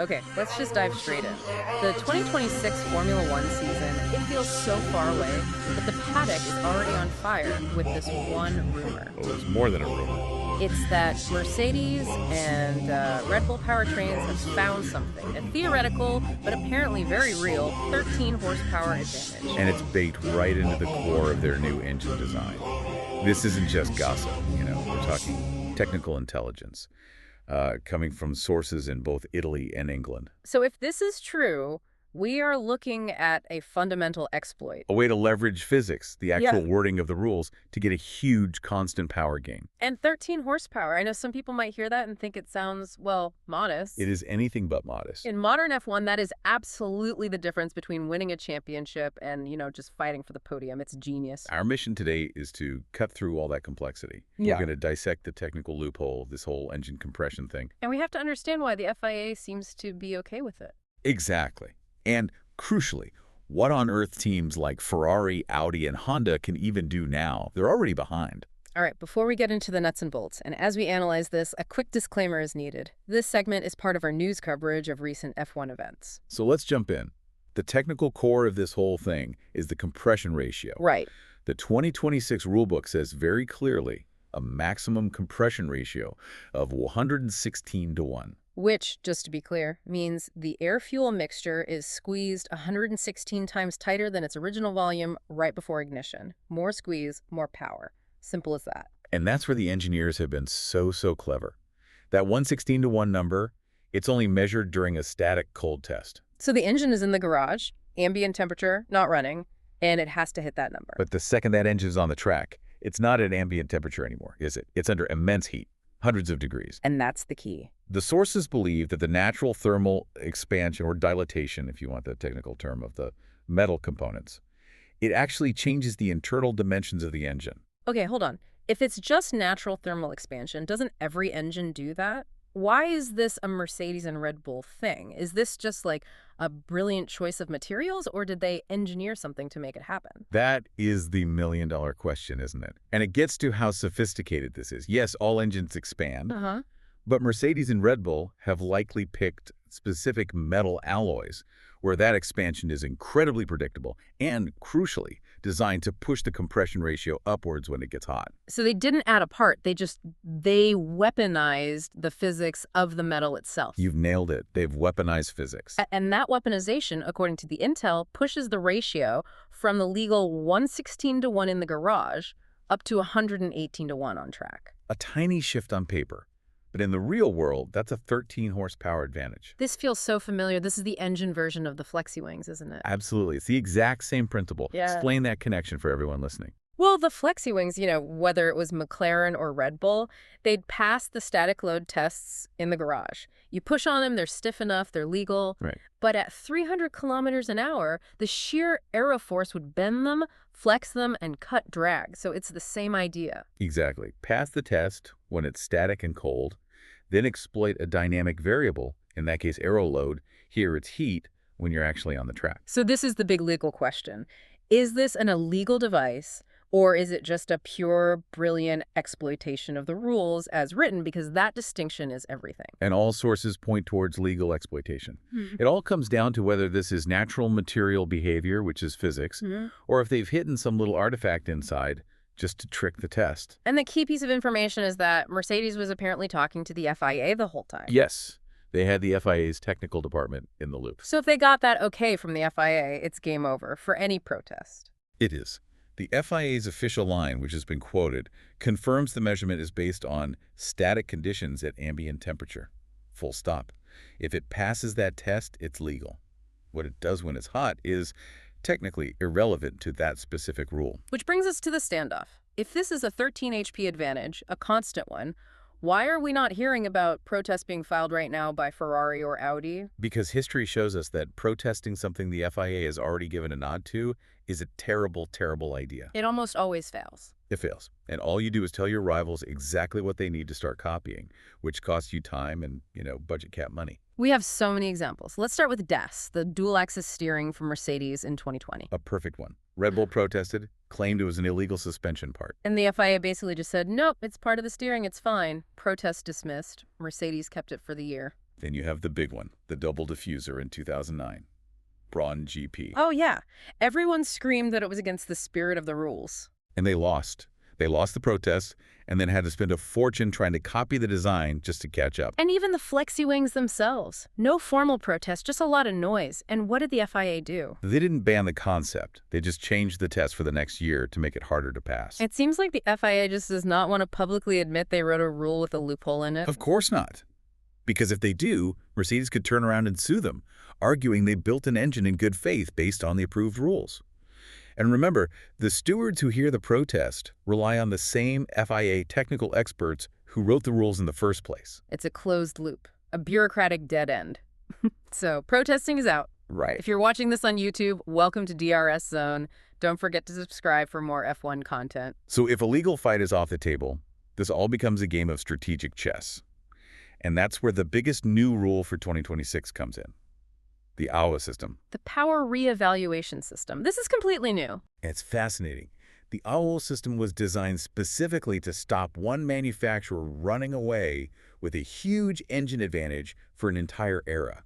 Okay, let's just dive straight in. The 2026 Formula One season, it feels so far away, but the paddock is already on fire with this one rumor. Oh, it's more than a rumor. It's that Mercedes and Red Bull powertrains have found something, a theoretical, but apparently very real, 13 horsepower advantage. And it's baked right into the core of their new engine design. This isn't just gossip, we're talking technical intelligence coming from sources in both Italy and England. So if this is true, we are looking at a fundamental exploit. A way to leverage physics, the actual wording of the rules, to get a huge constant power gain. And 13 horsepower. I know some people might hear that and think it sounds, well, modest. It is anything but modest. In modern F1, that is absolutely the difference between winning a championship and, just fighting for the podium. It's genius. Our mission today is to cut through all that complexity. We're going to dissect the technical loophole, this whole engine compression thing. And we have to understand why the FIA seems to be okay with it. Exactly. And crucially, what on earth teams like Ferrari, Audi, and Honda can even do now? They're already behind. All right, before we get into the nuts and bolts, and as we analyze this, a quick disclaimer is needed. This segment is part of our news coverage of recent F1 events. So let's jump in. The technical core of this whole thing is the compression ratio. Right. The 2026 rulebook says very clearly a maximum compression ratio of 116:1. Which, just to be clear, means the air-fuel mixture is squeezed 116 times tighter than its original volume right before ignition. More squeeze, more power. Simple as that. And that's where the engineers have been so clever. That 116:1 number, it's only measured during a static cold test. So the engine is in the garage, ambient temperature, not running, and it has to hit that number. But the second that engine's on the track, it's not at ambient temperature anymore, is it? It's under immense heat, hundreds of degrees. And that's the key. The sources believe that the natural thermal expansion, or dilatation, if you want the technical term, of the metal components, it actually changes the internal dimensions of the engine. Okay, hold on. If it's just natural thermal expansion, doesn't every engine do that? Why is this a Mercedes and Red Bull thing? Is this just like a brilliant choice of materials, or did they engineer something to make it happen? That is the million-dollar question, isn't it? And it gets to how sophisticated this is. Yes, all engines expand, but Mercedes and Red Bull have likely picked specific metal alloys where that expansion is incredibly predictable and, crucially, designed to push the compression ratio upwards when it gets hot. So they didn't add a part. They weaponized the physics of the metal itself. You've nailed it. They've weaponized physics. And that weaponization, according to the intel, pushes the ratio from the legal 116:1 in the garage up to 118:1 on track. A tiny shift on paper. But in the real world, that's a 13 horsepower advantage. This feels so familiar. This is the engine version of the Flexi Wings, isn't it? Absolutely. It's the exact same principle. Yeah. Explain that connection for everyone listening. Well, the Flexi Wings, whether it was McLaren or Red Bull, they'd pass the static load tests in the garage. You push on them, they're stiff enough, they're legal. Right. But at 300 kilometers an hour, the sheer aeroforce would bend them, flex them, and cut drag. So it's the same idea. Exactly. Pass the test when it's static and cold, then exploit a dynamic variable, in that case aero load, here it's heat, when you're actually on the track. So this is the big legal question. Is this an illegal device, or is it just a pure, brilliant exploitation of the rules as written? Because that distinction is everything. And all sources point towards legal exploitation. It all comes down to whether this is natural material behavior, which is physics, or if they've hidden some little artifact inside just to trick the test. And the key piece of information is that Mercedes was apparently talking to the FIA the whole time. Yes, they had the FIA's technical department in the loop. So if they got that okay from the FIA, it's game over for any protest. It is. The FIA's official line, which has been quoted, confirms the measurement is based on static conditions at ambient temperature. Full stop. If it passes that test, it's legal. What it does when it's hot is technically irrelevant to that specific rule. Which brings us to the standoff. If this is a 13 HP advantage, a constant one, why are we not hearing about protests being filed right now by Ferrari or Audi? Because history shows us that protesting something the FIA has already given a nod to is a terrible, terrible idea. It almost always fails. It fails. And all you do is tell your rivals exactly what they need to start copying, which costs you time and, budget cap money. We have so many examples. Let's start with DES, the dual-axis steering from Mercedes in 2020. A perfect one. Red Bull protested, claimed it was an illegal suspension part. And the FIA basically just said, nope, it's part of the steering, it's fine. Protest dismissed. Mercedes kept it for the year. Then you have the big one, the double diffuser in 2009. Braun GP. Oh, yeah. Everyone screamed that it was against the spirit of the rules. And they lost. They lost the protest and then had to spend a fortune trying to copy the design just to catch up. And even the flexi wings themselves. No formal protest, just a lot of noise. And what did the FIA do? They didn't ban the concept. They just changed the test for the next year to make it harder to pass. It seems like the FIA just does not want to publicly admit they wrote a rule with a loophole in it. Of course not. Because if they do, Mercedes could turn around and sue them, arguing they built an engine in good faith based on the approved rules. And remember, the stewards who hear the protest rely on the same FIA technical experts who wrote the rules in the first place. It's a closed loop, a bureaucratic dead end. So protesting is out. Right. If you're watching this on YouTube, welcome to DRS Zone. Don't forget to subscribe for more F1 content. So if a legal fight is off the table, this all becomes a game of strategic chess. And that's where the biggest new rule for 2026 comes in. The AUDI system. The power reevaluation system. This is completely new. It's fascinating. The AUDI system was designed specifically to stop one manufacturer running away with a huge engine advantage for an entire era.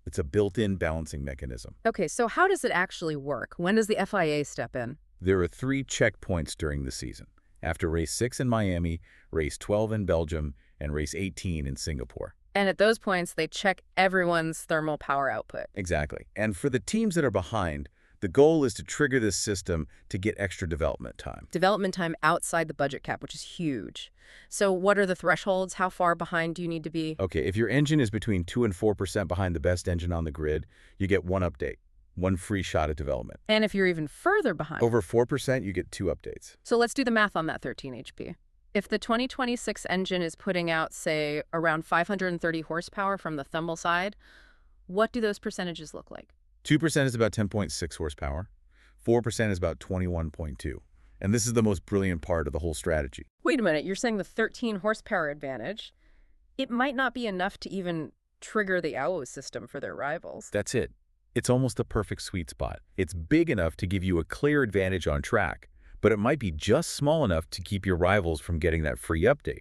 It's a built-in balancing mechanism. Okay, so how does it actually work? When does the FIA step in? There are 3 checkpoints during the season. After race 6 in Miami, race 12 in Belgium, and race 18 in Singapore. And at those points, they check everyone's thermal power output. Exactly. And for the teams that are behind, the goal is to trigger this system to get extra development time. Development time outside the budget cap, which is huge. So what are the thresholds? How far behind do you need to be? Okay, if your engine is between 2 and 4% behind the best engine on the grid, you get 1 update, 1 free shot at development. And if you're even further behind? Over 4%, you get 2 updates. So let's do the math on that 13 HP. If the 2026 engine is putting out, say, around 530 horsepower from the thermal side, what do those percentages look like? 2% is about 10.6 horsepower. 4% is about 21.2. And this is the most brilliant part of the whole strategy. Wait a minute, you're saying the 13 horsepower advantage, it might not be enough to even trigger the AUDI system for their rivals. That's it. It's almost the perfect sweet spot. It's big enough to give you a clear advantage on track, but it might be just small enough to keep your rivals from getting that free update.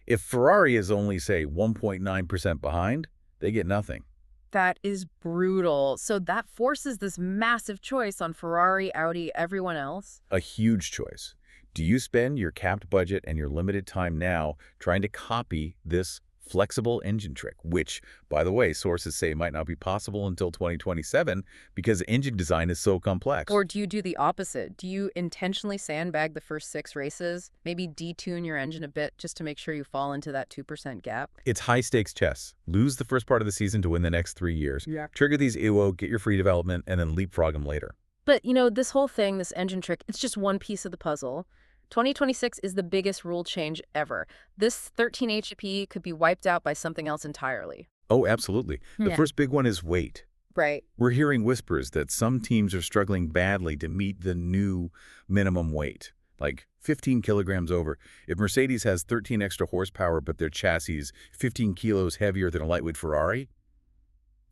If Ferrari is only, say, 1.9% behind, they get nothing. That is brutal. So that forces this massive choice on Ferrari, Audi, everyone else. A huge choice. Do you spend your capped budget and your limited time now trying to copy this flexible engine trick, which, by the way, sources say might not be possible until 2027 because engine design is so complex? Or do you do the opposite? Do you intentionally sandbag the first 6 races, maybe detune your engine a bit just to make sure you fall into that 2% gap? It's high-stakes chess. Lose the first part of the season to win the next 3 years. Yeah. Trigger these EWO, get your free development, and then leapfrog them later. But, you know, this whole thing, this engine trick, it's just one piece of the puzzle. 2026 is the biggest rule change ever. This 13 HP could be wiped out by something else entirely. Oh, absolutely. The first big one is weight. Right. We're hearing whispers that some teams are struggling badly to meet the new minimum weight, like 15 kilograms over. If Mercedes has 13 extra horsepower, but their chassis is 15 kilos heavier than a lightweight Ferrari,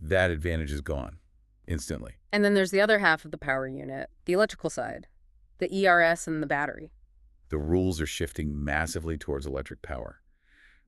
that advantage is gone instantly. And then there's the other half of the power unit, the electrical side, the ERS and the battery. The rules are shifting massively towards electric power.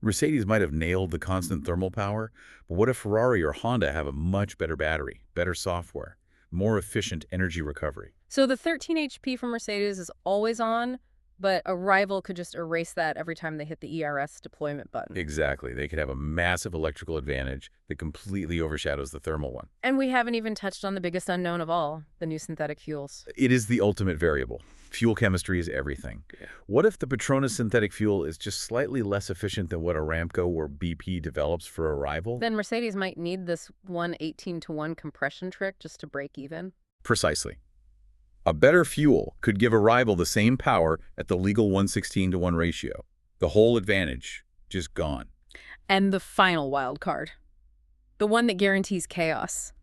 Mercedes might have nailed the constant thermal power, but what if Ferrari or Honda have a much better battery, better software, more efficient energy recovery? So the 13 HP from Mercedes is always on, but a rival could just erase that every time they hit the ERS deployment button. Exactly. They could have a massive electrical advantage that completely overshadows the thermal one. And we haven't even touched on the biggest unknown of all, the new synthetic fuels. It is the ultimate variable. Fuel chemistry is everything. Yeah. What if the Petronas synthetic fuel is just slightly less efficient than what Aramco or BP develops for a rival? Then Mercedes might need this 1:18:1 compression trick just to break even. Precisely. A better fuel could give a rival the same power at the legal 1:16:1 ratio. The whole advantage just gone. And the final wild card, the one that guarantees chaos.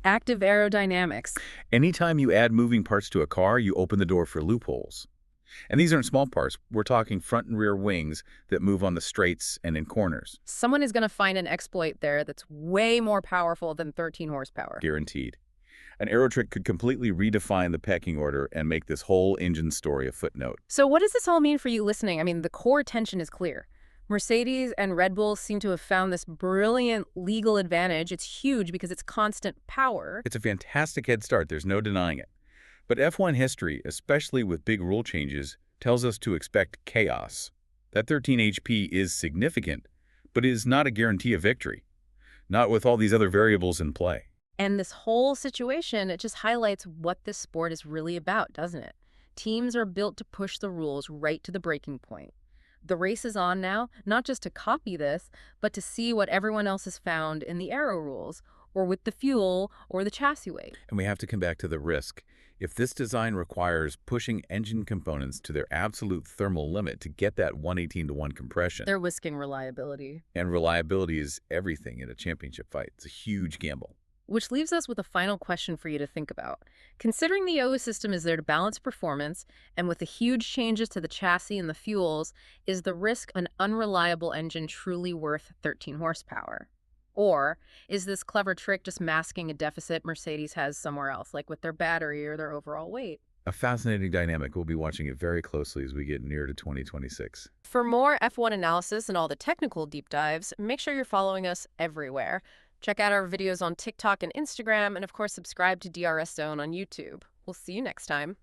Active aerodynamics. Anytime you add moving parts to a car, you open the door for loopholes. And these aren't small parts. We're talking front and rear wings that move on the straights and in corners. Someone is going to find an exploit there that's way more powerful than 13 horsepower. Guaranteed. An aero trick could completely redefine the pecking order and make this whole engine story a footnote. So what does this all mean for you listening? I mean, the core tension is clear. Mercedes and Red Bull seem to have found this brilliant legal advantage. It's huge because it's constant power. It's a fantastic head start, there's no denying it. But F1 history, especially with big rule changes, tells us to expect chaos. That 13 HP is significant, but is not a guarantee of victory. Not with all these other variables in play. And this whole situation, it just highlights what this sport is really about, doesn't it? Teams are built to push the rules right to the breaking point. The race is on now, not just to copy this, but to see what everyone else has found in the aero rules, or with the fuel, or the chassis weight. And we have to come back to the risk. If this design requires pushing engine components to their absolute thermal limit to get that 118-to-1 compression. They're risking reliability. And reliability is everything in a championship fight. It's a huge gamble. Which leaves us with a final question for you to think about. Considering the OE system is there to balance performance, and with the huge changes to the chassis and the fuels, is the risk an unreliable engine truly worth 13 horsepower? Or is this clever trick just masking a deficit Mercedes has somewhere else, like with their battery or their overall weight? A fascinating dynamic. We'll be watching it very closely as we get near to 2026. For more F1 analysis and all the technical deep dives, make sure you're following us everywhere. Check out our videos on TikTok and Instagram, and of course, subscribe to DRS Zone on YouTube. We'll see you next time.